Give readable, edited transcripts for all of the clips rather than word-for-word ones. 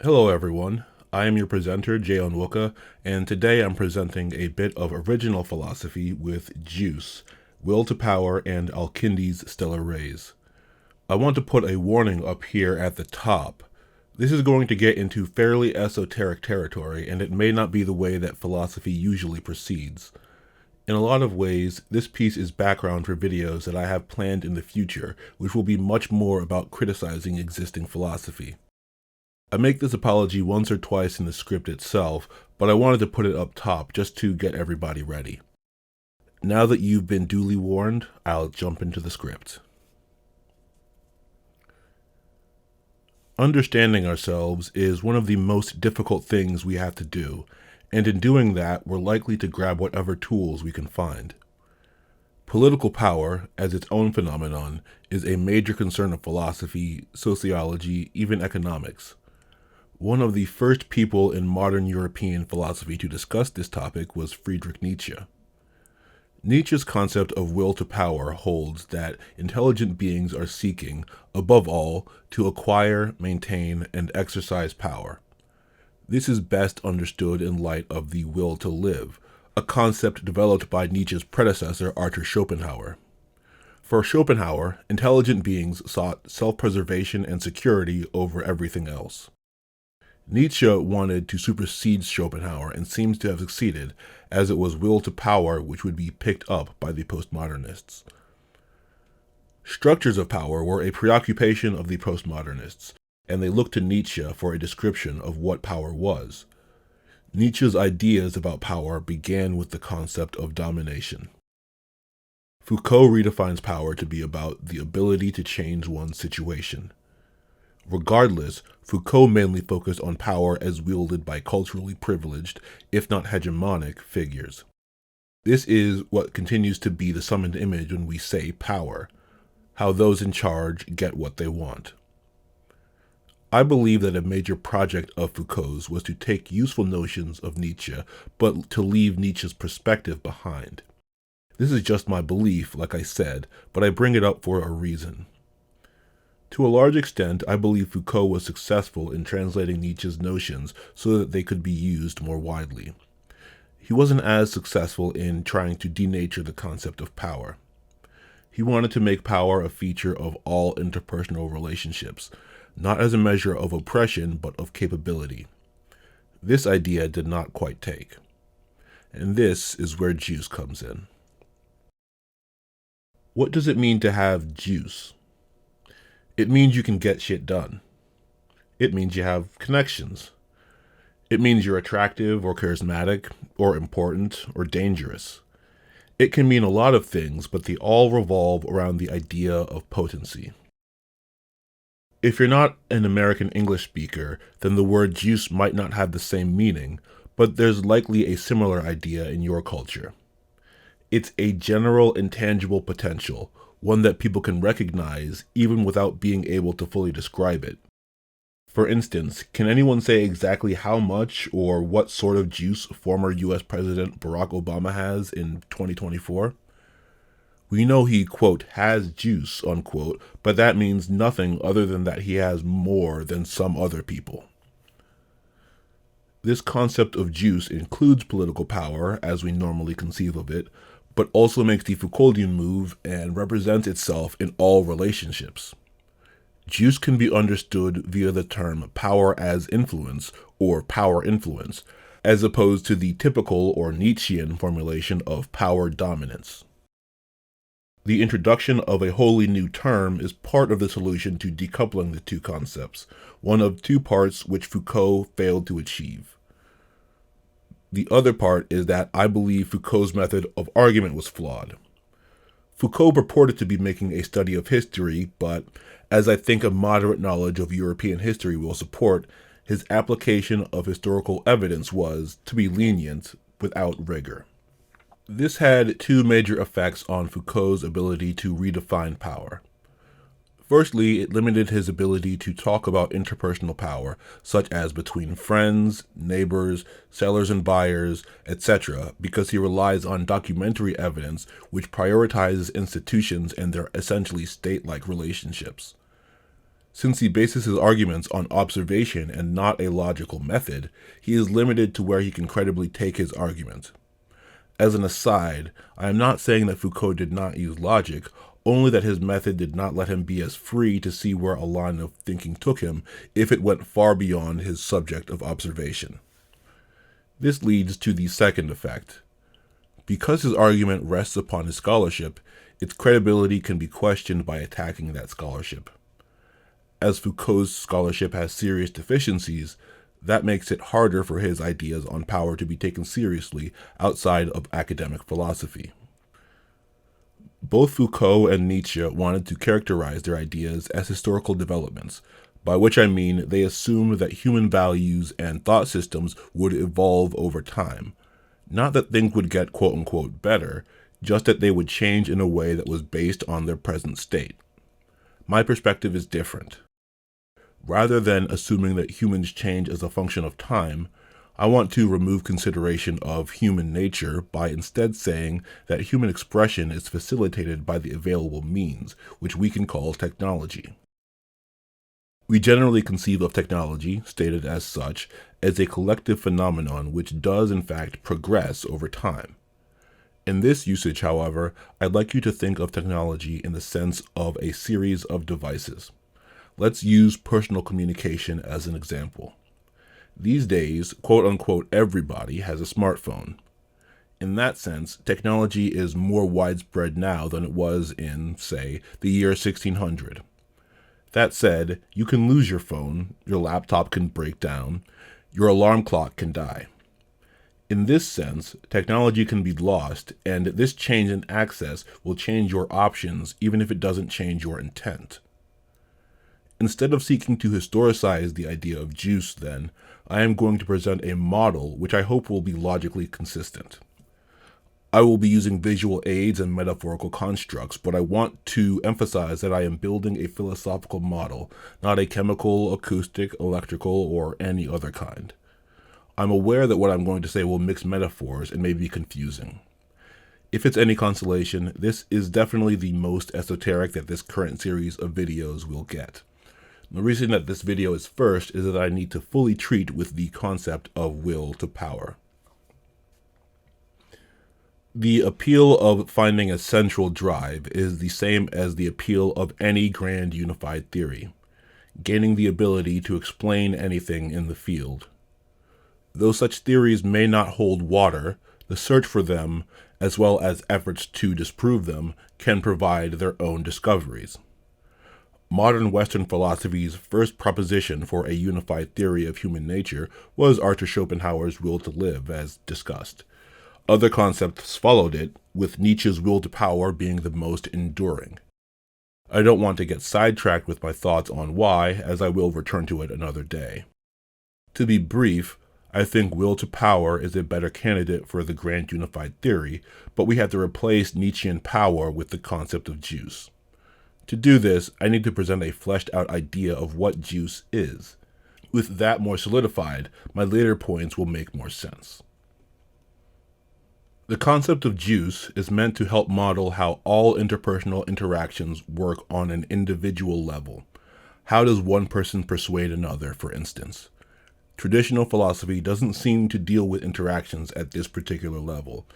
Hello everyone, I am your presenter Onwuka, and today I'm presenting a bit of original philosophy with Juice, Will to Power, and al-Kindi's Stellar Rays. I want to put a warning up here at the top. This is going to get into fairly esoteric territory, and it may not be the way that philosophy usually proceeds. In a lot of ways, this piece is background for videos that I have planned in the future, which will be much more about criticizing existing philosophy. I make this apology once or twice in the script itself, but I wanted to put it up top just to get everybody ready. Now that you've been duly warned, I'll jump into the script. Understanding ourselves is one of the most difficult things we have to do, and in doing that, we're likely to grab whatever tools we can find. Political power, as its own phenomenon, is a major concern of philosophy, sociology, even economics. One of the first people in modern European philosophy to discuss this topic was Friedrich Nietzsche. Nietzsche's concept of will to power holds that intelligent beings are seeking, above all, to acquire, maintain, and exercise power. This is best understood in light of the will to live, a concept developed by Nietzsche's predecessor Arthur Schopenhauer. For Schopenhauer, intelligent beings sought self-preservation and security over everything else. Nietzsche wanted to supersede Schopenhauer and seems to have succeeded, as it was will to power which would be picked up by the postmodernists. Structures of power were a preoccupation of the postmodernists, and they looked to Nietzsche for a description of what power was. Nietzsche's ideas about power began with the concept of domination. Foucault redefines power to be about the ability to change one's situation. Regardless, Foucault mainly focused on power as wielded by culturally privileged, if not hegemonic, figures. This is what continues to be the summoned image when we say power, how those in charge get what they want. I believe that a major project of Foucault's was to take useful notions of Nietzsche, but to leave Nietzsche's perspective behind. This is just my belief, like I said, but I bring it up for a reason. To a large extent, I believe Foucault was successful in translating Nietzsche's notions so that they could be used more widely. He wasn't as successful in trying to denature the concept of power. He wanted to make power a feature of all interpersonal relationships, not as a measure of oppression but of capability. This idea did not quite take. And this is where juice comes in. What does it mean to have juice? It means you can get shit done. It means you have connections. It means you're attractive or charismatic or important or dangerous. It can mean a lot of things, but they all revolve around the idea of potency. If you're not an American English speaker, then the word juice might not have the same meaning, but there's likely a similar idea in your culture. It's a general intangible potential, one that people can recognize even without being able to fully describe it. For instance, can anyone say exactly how much or what sort of juice former US President Barack Obama has in 2024? We know he, quote, has juice, unquote, but that means nothing other than that he has more than some other people. This concept of juice includes political power, as we normally conceive of it, but also makes the Foucauldian move and represents itself in all relationships. Juice can be understood via the term power as influence or power influence, as opposed to the typical or Nietzschean formulation of power dominance. The introduction of a wholly new term is part of the solution to decoupling the two concepts, one of two parts which Foucault failed to achieve. The other part is that I believe Foucault's method of argument was flawed. Foucault purported to be making a study of history, but, as I think a moderate knowledge of European history will support, his application of historical evidence was, to be lenient, without rigor. This had two major effects on Foucault's ability to redefine power. Firstly, it limited his ability to talk about interpersonal power, such as between friends, neighbors, sellers and buyers, etc., because he relies on documentary evidence which prioritizes institutions and their essentially state-like relationships. Since he bases his arguments on observation and not a logical method, he is limited to where he can credibly take his argument. As an aside, I am not saying that Foucault did not use logic, only that his method did not let him be as free to see where a line of thinking took him if it went far beyond his subject of observation. This leads to the second effect. Because his argument rests upon his scholarship, its credibility can be questioned by attacking that scholarship. As Foucault's scholarship has serious deficiencies, that makes it harder for his ideas on power to be taken seriously outside of academic philosophy. Both Foucault and Nietzsche wanted to characterize their ideas as historical developments, by which I mean they assumed that human values and thought systems would evolve over time. Not that things would get quote-unquote better, just that they would change in a way that was based on their present state. My perspective is different. Rather than assuming that humans change as a function of time, I want to remove consideration of human nature by instead saying that human expression is facilitated by the available means, which we can call technology. We generally conceive of technology, stated as such, as a collective phenomenon which does in fact progress over time. In this usage, however, I'd like you to think of technology in the sense of a series of devices. Let's use personal communication as an example. These days, quote-unquote everybody has a smartphone. In that sense, technology is more widespread now than it was in, say, the year 1600. That said, you can lose your phone, your laptop can break down, your alarm clock can die. In this sense, technology can be lost, and this change in access will change your options even if it doesn't change your intent. Instead of seeking to historicize the idea of juice, then, I am going to present a model which I hope will be logically consistent. I will be using visual aids and metaphorical constructs, but I want to emphasize that I am building a philosophical model, not a chemical, acoustic, electrical, or any other kind. I'm aware that what I'm going to say will mix metaphors and may be confusing. If it's any consolation, this is definitely the most esoteric that this current series of videos will get. The reason that this video is first is that I need to fully treat with the concept of will to power. The appeal of finding a central drive is the same as the appeal of any grand unified theory, gaining the ability to explain anything in the field. Though such theories may not hold water, the search for them, as well as efforts to disprove them, can provide their own discoveries. Modern Western philosophy's first proposition for a unified theory of human nature was Arthur Schopenhauer's will to live, as discussed. Other concepts followed it, with Nietzsche's will to power being the most enduring. I don't want to get sidetracked with my thoughts on why, as I will return to it another day. To be brief, I think will to power is a better candidate for the grand unified theory, but we have to replace Nietzschean power with the concept of juice. To do this, I need to present a fleshed-out idea of what juice is. With that more solidified, my later points will make more sense. The concept of juice is meant to help model how all interpersonal interactions work on an individual level. How does one person persuade another, for instance? Traditional philosophy doesn't seem to deal with interactions at this particular level.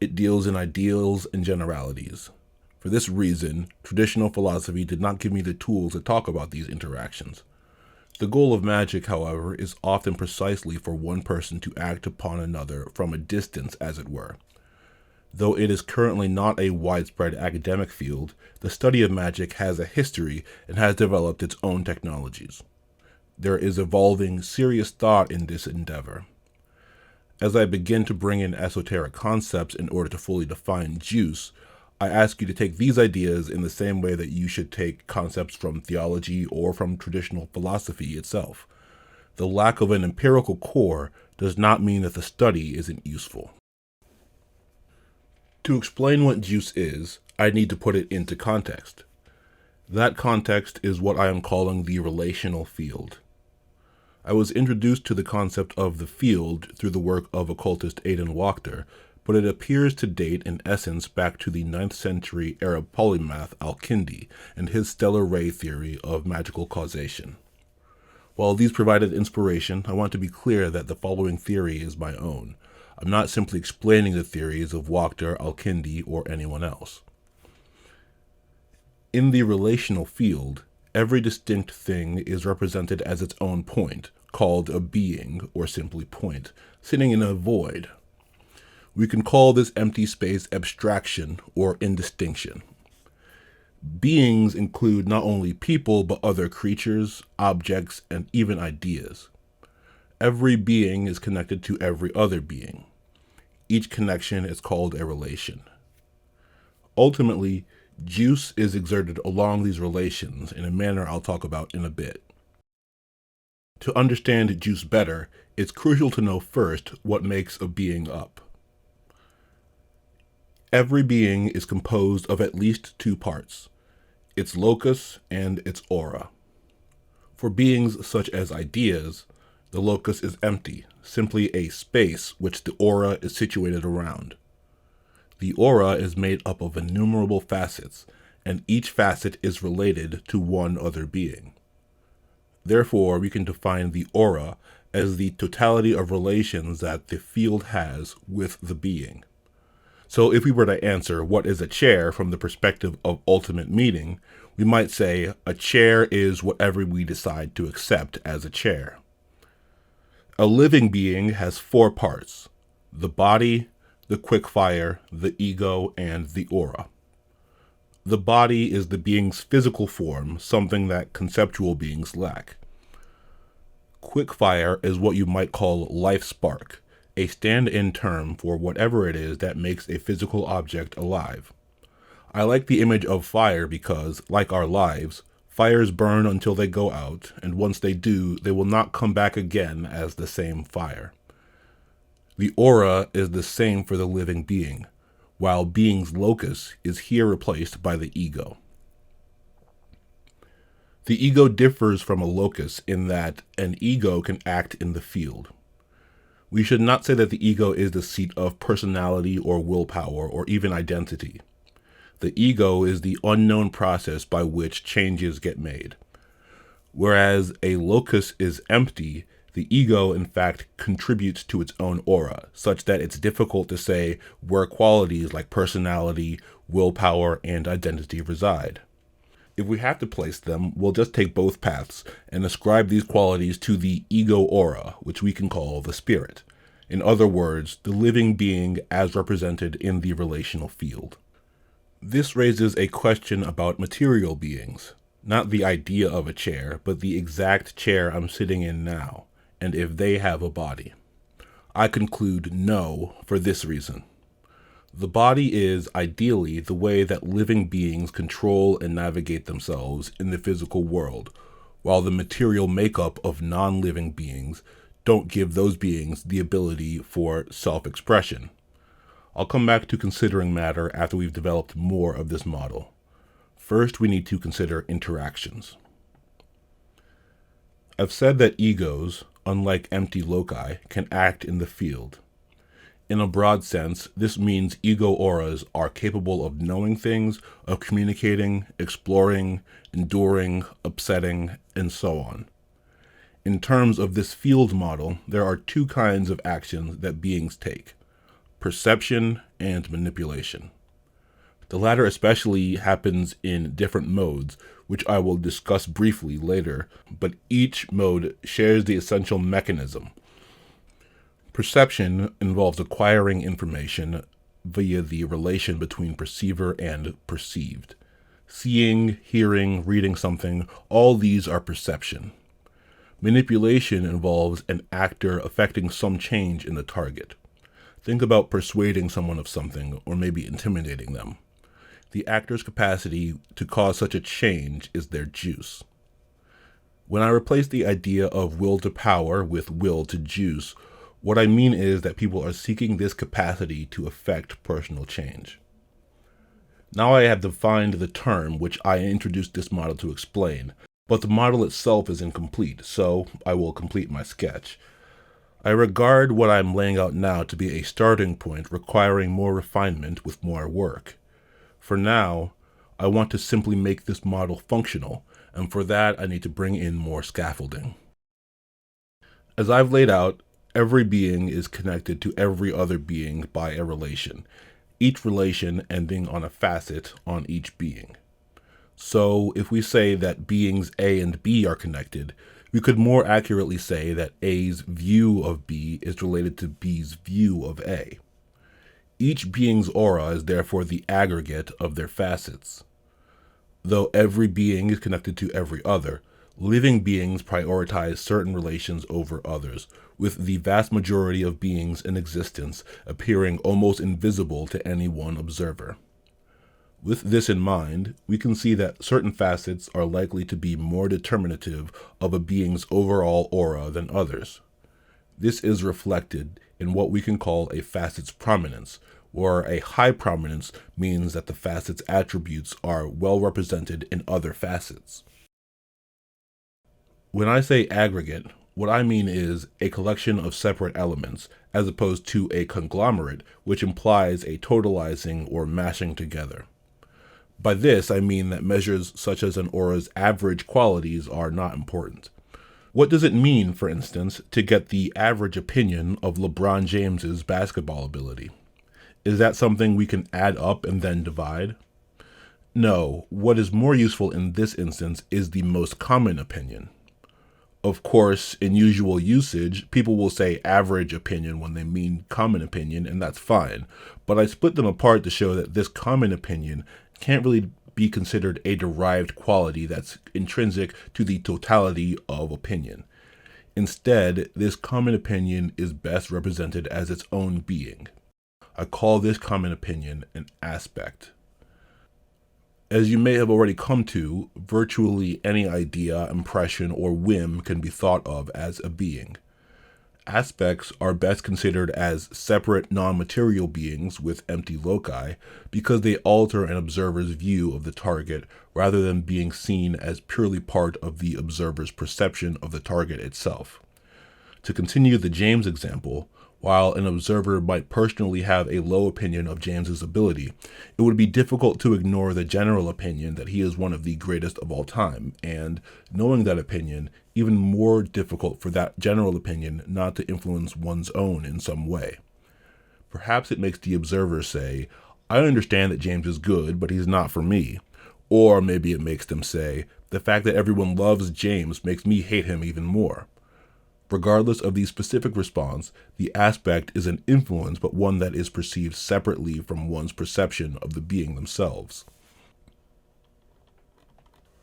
It deals in ideals and generalities. For this reason, traditional philosophy did not give me the tools to talk about these interactions. The goal of magic, however, is often precisely for one person to act upon another from a distance, as it were. Though it is currently not a widespread academic field, the study of magic has a history and has developed its own technologies. There is evolving serious thought in this endeavor. As I begin to bring in esoteric concepts in order to fully define juice, I ask you to take these ideas in the same way that you should take concepts from theology or from traditional philosophy itself. The lack of an empirical core does not mean that the study isn't useful. To explain what juice is, I need to put it into context. That context is what I am calling the relational field. I was introduced to the concept of the field through the work of occultist Aidan Wachter, but it appears to date in essence back to the 9th century Arab polymath al-Kindi and his stellar ray theory of magical causation. While these provided inspiration, I want to be clear that the following theory is my own. I'm not simply explaining the theories of Wachter, al-Kindi, or anyone else. In the relational field, every distinct thing is represented as its own point, called a being, or simply point, sitting in a void. We can call this empty space abstraction or indistinction. Beings include not only people, but other creatures, objects, and even ideas. Every being is connected to every other being. Each connection is called a relation. Ultimately, juice is exerted along these relations in a manner I'll talk about in a bit. To understand juice better, it's crucial to know first what makes a being up. Every being is composed of at least two parts, its locus and its aura. For beings such as ideas, the locus is empty, simply a space which the aura is situated around. The aura is made up of innumerable facets, and each facet is related to one other being. Therefore, we can define the aura as the totality of relations that the field has with the being. So if we were to answer what is a chair from the perspective of ultimate meaning, we might say a chair is whatever we decide to accept as a chair. A living being has four parts: the body, the quickfire, the ego, and the aura. The body is the being's physical form, something that conceptual beings lack. Quickfire is what you might call life spark, a stand-in term for whatever it is that makes a physical object alive. I like the image of fire because, like our lives, fires burn until they go out, and once they do, they will not come back again as the same fire. The aura is the same for the living being, while being's locus is here replaced by the ego. The ego differs from a locus in that an ego can act in the field. We should not say that the ego is the seat of personality or willpower or even identity. The ego is the unknown process by which changes get made. Whereas a locus is empty, the ego in fact contributes to its own aura, such that it's difficult to say where qualities like personality, willpower, and identity reside. If we have to place them, we'll just take both paths and ascribe these qualities to the ego aura, which we can call the spirit. In other words, the living being as represented in the relational field. This raises a question about material beings, not the idea of a chair, but the exact chair I'm sitting in now, and if they have a body. I conclude no for this reason. The body is, ideally, the way that living beings control and navigate themselves in the physical world, while the material makeup of non-living beings don't give those beings the ability for self-expression. I'll come back to considering matter after we've developed more of this model. First, we need to consider interactions. I've said that egos, unlike empty loci, can act in the field. In a broad sense, this means ego auras are capable of knowing things, of communicating, exploring, enduring, upsetting, and so on. In terms of this field model, there are two kinds of actions that beings take: perception and manipulation. The latter especially happens in different modes, which I will discuss briefly later, but each mode shares the essential mechanism. Perception involves acquiring information via the relation between perceiver and perceived. Seeing, hearing, reading something, all these are perception. Manipulation involves an actor affecting some change in the target. Think about persuading someone of something, or maybe intimidating them. The actor's capacity to cause such a change is their juice. When I replace the idea of will to power with will to juice, what I mean is that people are seeking this capacity to effect personal change. Now I have defined the term which I introduced this model to explain, but the model itself is incomplete, so I will complete my sketch. I regard what I am laying out now to be a starting point requiring more refinement with more work. For now, I want to simply make this model functional, and for that I need to bring in more scaffolding. As I've laid out, every being is connected to every other being by a relation, each relation ending on a facet on each being. So, if we say that beings A and B are connected, we could more accurately say that A's view of B is related to B's view of A. Each being's aura is therefore the aggregate of their facets. Though every being is connected to every other, living beings prioritize certain relations over others, with the vast majority of beings in existence appearing almost invisible to any one observer. With this in mind, we can see that certain facets are likely to be more determinative of a being's overall aura than others. This is reflected in what we can call a facet's prominence, where a high prominence means that the facet's attributes are well represented in other facets. When I say aggregate, what I mean is a collection of separate elements, as opposed to a conglomerate, which implies a totalizing or mashing together. By this, I mean that measures such as an aura's average qualities are not important. What does it mean, for instance, to get the average opinion of LeBron James's basketball ability? Is that something we can add up and then divide? No, what is more useful in this instance is the most common opinion. Of course, in usual usage, people will say average opinion when they mean common opinion, and that's fine, but I split them apart to show that this common opinion can't really be considered a derived quality that's intrinsic to the totality of opinion. Instead, this common opinion is best represented as its own being. I call this common opinion an aspect. As you may have already come to, virtually any idea, impression, or whim can be thought of as a being. Aspects are best considered as separate non-material beings with empty loci because they alter an observer's view of the target rather than being seen as purely part of the observer's perception of the target itself. To continue the James example, while an observer might personally have a low opinion of James's ability, it would be difficult to ignore the general opinion that he is one of the greatest of all time, and, knowing that opinion, even more difficult for that general opinion not to influence one's own in some way. Perhaps it makes the observer say, I understand that James is good, but he's not for me. Or maybe it makes them say, the fact that everyone loves James makes me hate him even more. Regardless of the specific response, the aspect is an influence, but one that is perceived separately from one's perception of the being themselves.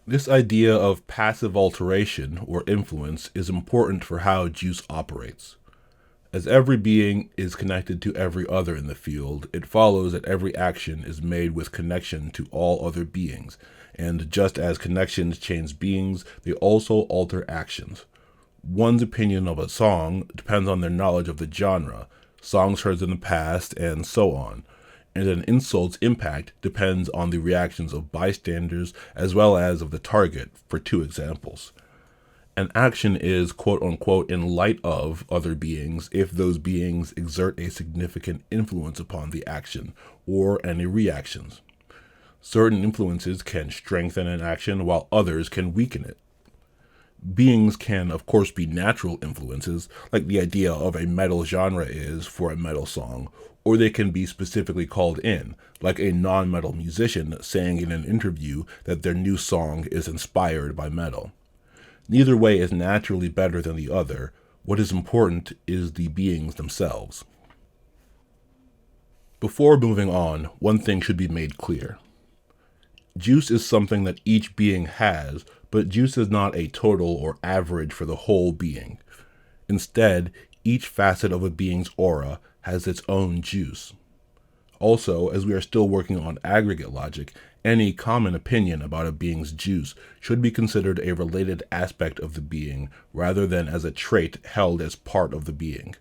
This idea of passive alteration or influence is important for how juice operates. As every being is connected to every other in the field, it follows that every action is made with connection to all other beings, and just as connections change beings, they also alter actions. One's opinion of a song depends on their knowledge of the genre, songs heard in the past, and so on, and an insult's impact depends on the reactions of bystanders as well as of the target, for two examples. An action is quote-unquote in light of other beings if those beings exert a significant influence upon the action, or any reactions. Certain influences can strengthen an action while others can weaken it. Beings can, of course, be natural influences, like the idea of a metal genre is for a metal song, or they can be specifically called in, like a non-metal musician saying in an interview that their new song is inspired by metal. Neither way is naturally better than the other. What is important is the beings themselves. Before moving on, one thing should be made clear. Juice is something that each being has, but juice is not a total or average for the whole being. Instead, each facet of a being's aura has its own juice. Also, as we are still working on aggregate logic, any common opinion about a being's juice should be considered a related aspect of the being rather than as a trait held as part of the being.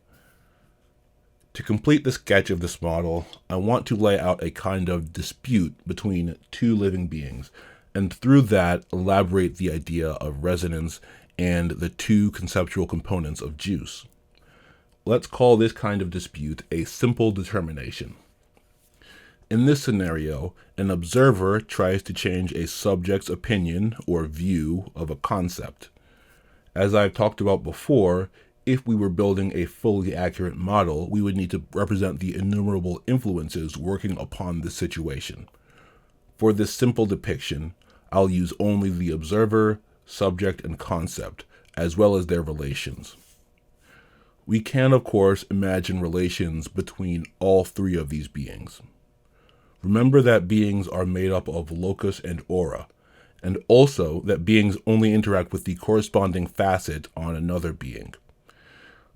To complete the sketch of this model, I want to lay out a kind of dispute between two living beings, and through that elaborate the idea of resonance and the two conceptual components of juice. Let's call this kind of dispute a simple determination. In this scenario, an observer tries to change a subject's opinion or view of a concept. As I've talked about before, if we were building a fully accurate model, we would need to represent the innumerable influences working upon this situation. For this simple depiction, I'll use only the observer, subject, and concept, as well as their relations. We can, of course, imagine relations between all three of these beings. Remember that beings are made up of locus and aura, and also that beings only interact with the corresponding facet on another being.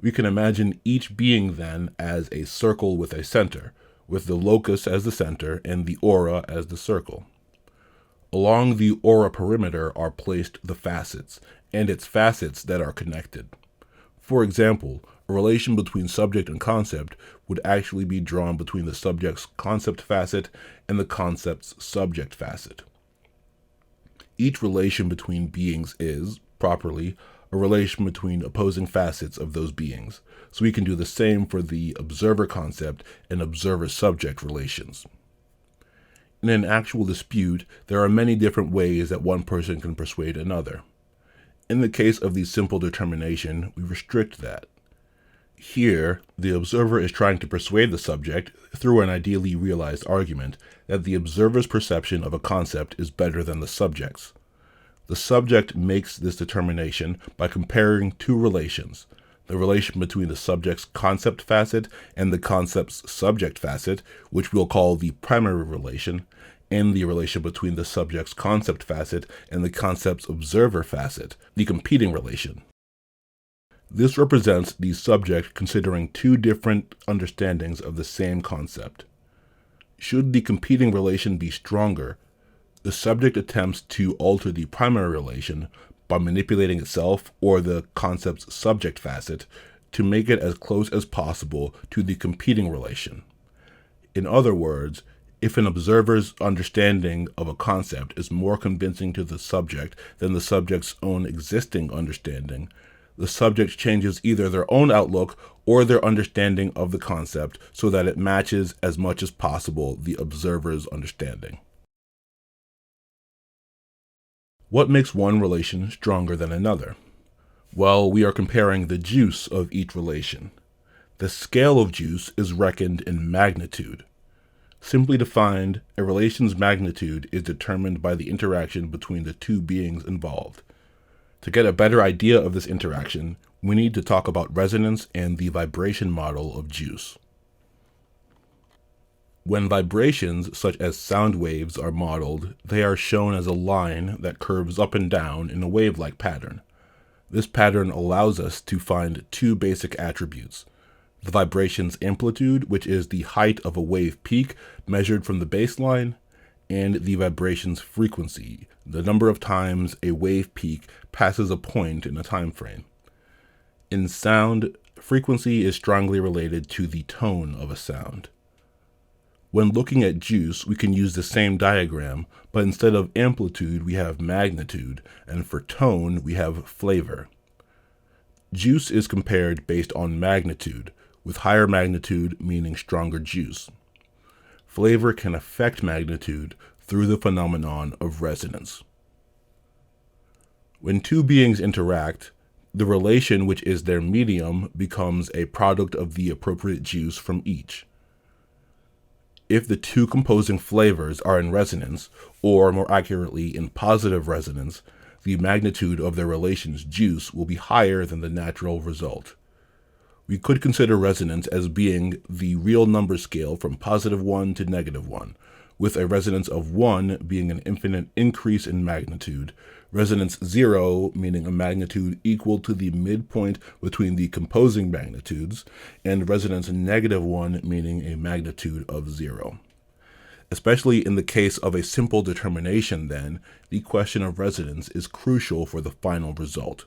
We can imagine each being then as a circle with a center, with the locus as the center and the aura as the circle. Along the aura perimeter are placed the facets, and its facets that are connected. For example, a relation between subject and concept would actually be drawn between the subject's concept facet and the concept's subject facet. Each relation between beings is, properly, a relation between opposing facets of those beings, so we can do the same for the observer concept and observer-subject relations. In an actual dispute, there are many different ways that one person can persuade another. In the case of the simple determination, we restrict that. Here, the observer is trying to persuade the subject, through an ideally realized argument, that the observer's perception of a concept is better than the subject's. The subject makes this determination by comparing two relations, the relation between the subject's concept facet and the concept's subject facet, which we'll call the primary relation, and the relation between the subject's concept facet and the concept's observer facet, the competing relation. This represents the subject considering two different understandings of the same concept. Should the competing relation be stronger, the subject attempts to alter the primary relation by manipulating itself or the concept's subject facet to make it as close as possible to the competing relation. In other words, if an observer's understanding of a concept is more convincing to the subject than the subject's own existing understanding, the subject changes either their own outlook or their understanding of the concept so that it matches as much as possible the observer's understanding. What makes one relation stronger than another? Well, we are comparing the juice of each relation. The scale of juice is reckoned in magnitude. Simply defined, a relation's magnitude is determined by the interaction between the two beings involved. To get a better idea of this interaction, we need to talk about resonance and the vibration model of juice. When vibrations, such as sound waves, are modeled, they are shown as a line that curves up and down in a wave-like pattern. This pattern allows us to find two basic attributes: the vibration's amplitude, which is the height of a wave peak measured from the baseline, and the vibration's frequency, the number of times a wave peak passes a point in a time frame. In sound, frequency is strongly related to the tone of a sound. When looking at juice, we can use the same diagram, but instead of amplitude, we have magnitude, and for tone, we have flavor. Juice is compared based on magnitude, with higher magnitude meaning stronger juice. Flavor can affect magnitude through the phenomenon of resonance. When two beings interact, the relation which is their medium becomes a product of the appropriate juice from each. If the two composing flavors are in resonance, or more accurately in positive resonance, the magnitude of their relation's juice will be higher than the natural result. We could consider resonance as being the real number scale from +1 to -1, with a resonance of 1 being an infinite increase in magnitude, resonance 0 meaning a magnitude equal to the midpoint between the composing magnitudes, and resonance -1 meaning a magnitude of 0. Especially in the case of a simple determination, then, the question of resonance is crucial for the final result.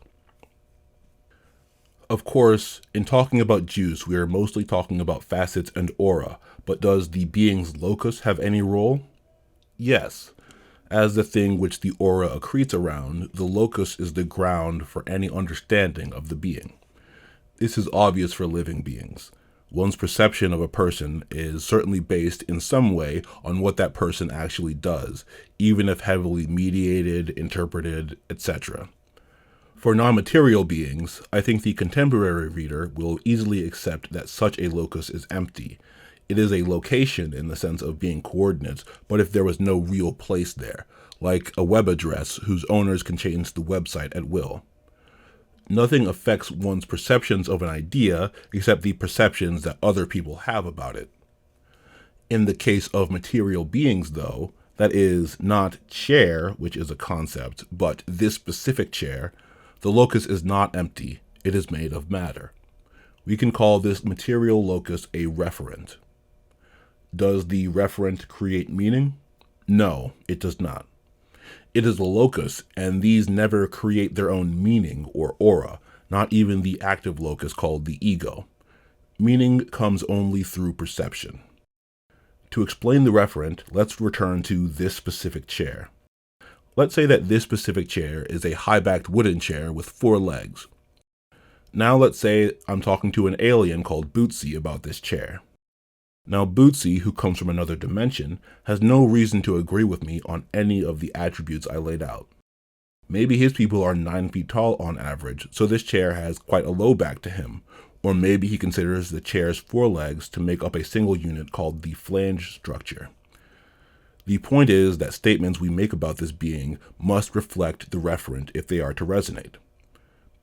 Of course, in talking about juice, we are mostly talking about facets and aura, but does the being's locus have any role? Yes. As the thing which the aura accretes around, the locus is the ground for any understanding of the being. This is obvious for living beings. One's perception of a person is certainly based in some way on what that person actually does, even if heavily mediated, interpreted, etc. For non-material beings, I think the contemporary reader will easily accept that such a locus is empty. It is a location in the sense of being coordinates, but if there was no real place there, like a web address whose owners can change the website at will. Nothing affects one's perceptions of an idea except the perceptions that other people have about it. In the case of material beings, though, that is, not chair, which is a concept, but this specific chair, the locus is not empty, it is made of matter. We can call this material locus a referent. Does the referent create meaning? No, it does not. It is a locus, and these never create their own meaning or aura, not even the active locus called the ego. Meaning comes only through perception. To explain the referent, let's return to this specific chair. Let's say that this specific chair is a high-backed wooden chair with 4 legs. Now let's say I'm talking to an alien called Bootsy about this chair. Now Bootsy, who comes from another dimension, has no reason to agree with me on any of the attributes I laid out. Maybe his people are 9 feet tall on average, so this chair has quite a low back to him. Or maybe he considers the chair's 4 legs to make up a single unit called the flange structure. The point is that statements we make about this being must reflect the referent if they are to resonate.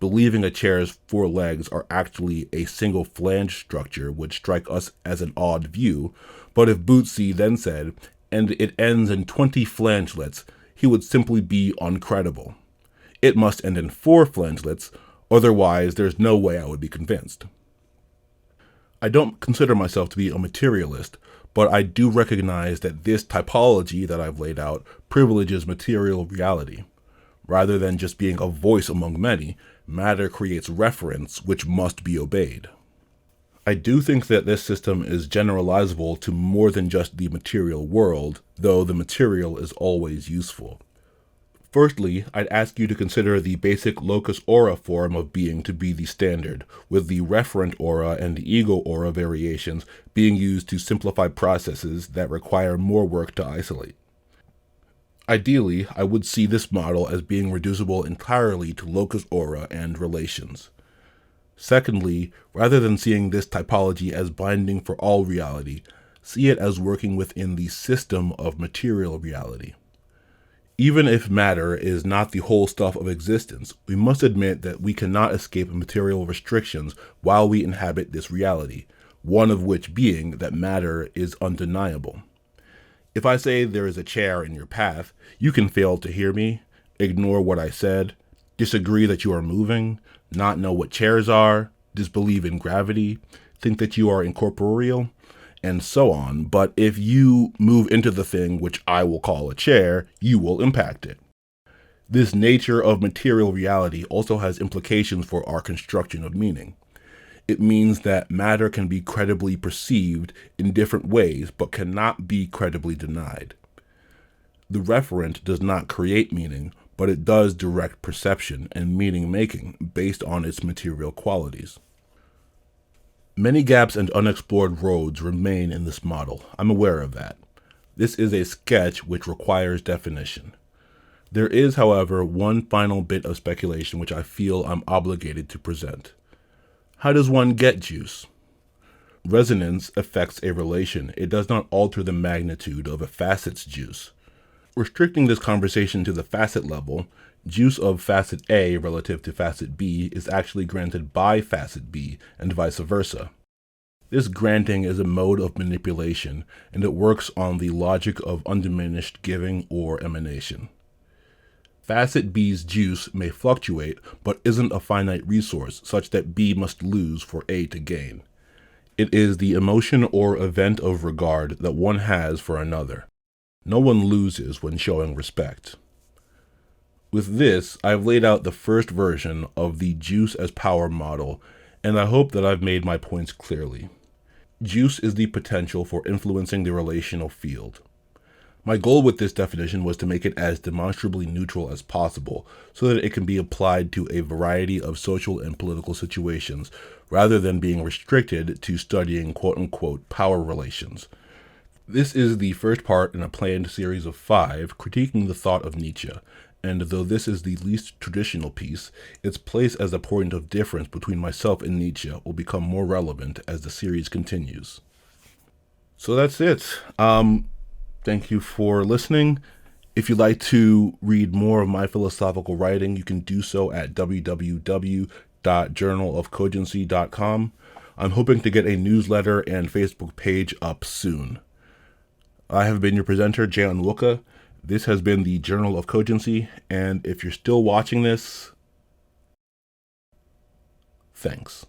Believing a chair's 4 legs are actually a single flange structure would strike us as an odd view, but if Bootsy then said, and it ends in 20 flangelets, he would simply be uncredible. It must end in 4 flangelets, otherwise there's no way I would be convinced. I don't consider myself to be a materialist, but I do recognize that this typology that I've laid out privileges material reality. Rather than just being a voice among many, matter creates reference which must be obeyed. I do think that this system is generalizable to more than just the material world, though the material is always useful. Firstly, I'd ask you to consider the basic locus aura form of being to be the standard, with the referent aura and the ego aura variations being used to simplify processes that require more work to isolate. Ideally, I would see this model as being reducible entirely to locus aura and relations. Secondly, rather than seeing this typology as binding for all reality, see it as working within the system of material reality. Even if matter is not the whole stuff of existence, we must admit that we cannot escape material restrictions while we inhabit this reality, one of which being that matter is undeniable. If I say there is a chair in your path, you can fail to hear me, ignore what I said, disagree that you are moving, not know what chairs are, disbelieve in gravity, think that you are incorporeal, and so on. But if you move into the thing which I will call a chair, you will impact it. This nature of material reality also has implications for our construction of meaning. It means that matter can be credibly perceived in different ways, but cannot be credibly denied. The referent does not create meaning, but it does direct perception and meaning-making based on its material qualities. Many gaps and unexplored roads remain in this model. I'm aware of that. This is a sketch which requires definition. There is, however, one final bit of speculation which I feel I'm obligated to present. How does one get juice? Resonance affects a relation. It does not alter the magnitude of a facet's juice. Restricting this conversation to the facet level, juice of facet A relative to facet B is actually granted by facet B and vice versa. This granting is a mode of manipulation, and it works on the logic of undiminished giving or emanation. Facet B's juice may fluctuate, but isn't a finite resource such that B must lose for A to gain. It is the emotion or event of regard that one has for another. No one loses when showing respect. With this, I've laid out the first version of the juice as power model, and I hope that I've made my points clearly. Juice is the potential for influencing the relational field. My goal with this definition was to make it as demonstrably neutral as possible, so that it can be applied to a variety of social and political situations, rather than being restricted to studying quote-unquote power relations. This is the first part in a planned series of 5 critiquing the thought of Nietzsche, and though this is the least traditional piece, its place as a point of difference between myself and Nietzsche will become more relevant as the series continues. So that's it. Thank you for listening. If you'd like to read more of my philosophical writing, you can do so at www.journalofcogency.com. I'm hoping to get a newsletter and Facebook page up soon. I have been your presenter, Onwuka. This has been the Journal of Cogency, and if you're still watching this, thanks.